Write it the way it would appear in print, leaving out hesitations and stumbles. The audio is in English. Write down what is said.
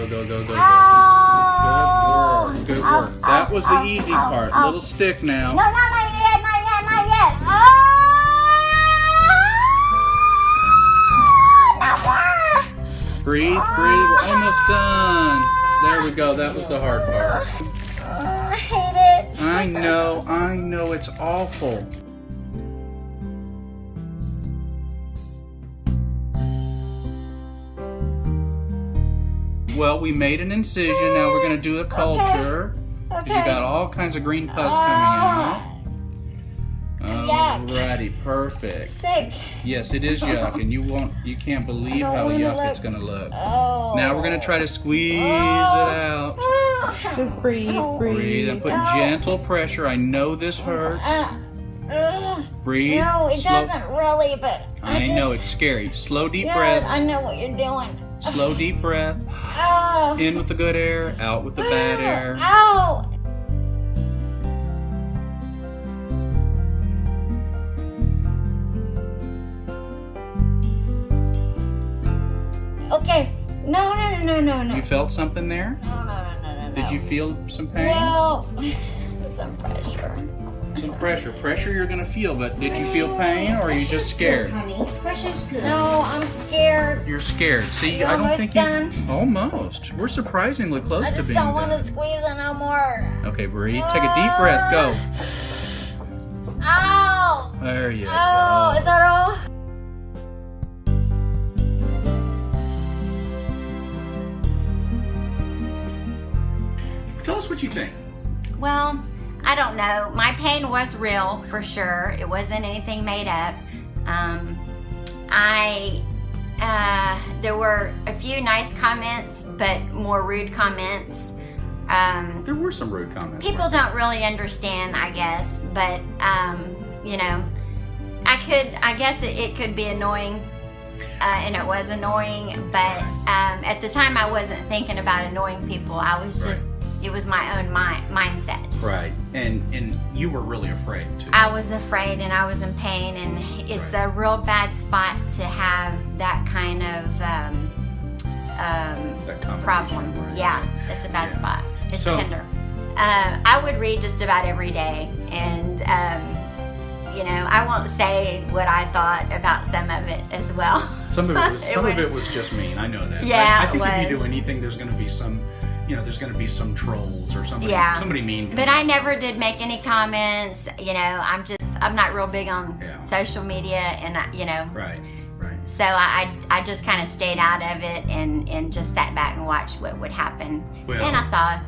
go, go, go, go, go. Oh. Good work, good work. That was the easy part. Little stick now. No, not yet, not yet, not yet. Oh, not more. Breathe, breathe. We're almost done. There we go. That was the hard part. I hate it. I know. It's awful. Well, we made an incision. Now we're going to do a culture. Because you got all kinds of green pus coming out. Alrighty, perfect. Sick. Yes, it is yuck, and you can't believe how yuck it's gonna look. Oh. Now we're gonna try to squeeze it out. Just breathe, Breathe and put gentle pressure. I know this hurts. Breathe. No, it slow. doesn't really, but I know it's scary. Slow deep yes, breaths. I know what you're doing. Slow deep breath. Oh. In with the good air, out with the bad air. Ow. Okay. No. You felt something there? No. Did you feel some pain? Well, some pressure. Some pressure. Pressure you're gonna feel, but did you feel pain or are you just scared? Pressure's good. No, I'm scared. You're scared. See, You're I don't almost think done. Almost. We're surprisingly close I to just being don't want to done. squeeze it no more. Okay, breathe. Take a deep breath. Go. Ow! There you Oh, go. is that all? Tell us what you think. Well, I don't know. My pain was real for sure. It wasn't anything made up. There were a few nice comments, but more rude comments. There were some rude comments. People don't really understand, I guess, but you know, I guess it could be annoying, and it was annoying, but at the time I wasn't thinking about annoying people. I was just, it was my own mindset. Right, and you were really afraid too. I was afraid and I was in pain, and it's a real bad spot to have that kind of That combination, problem. right? Yeah, it's a bad spot. It's So- tender. I would read just about every day, and you know, I won't say what I thought about some of it as well. Some of it was just mean. I know that. Yeah, I think it if you was. do anything, there's going to be some, there's going to be some trolls or somebody, Yeah. somebody mean. But I never did make any comments. You know, I'm not real big on social media, and Right. so I just kind of stayed out of it and just sat back and watched what would happen. Well- and I saw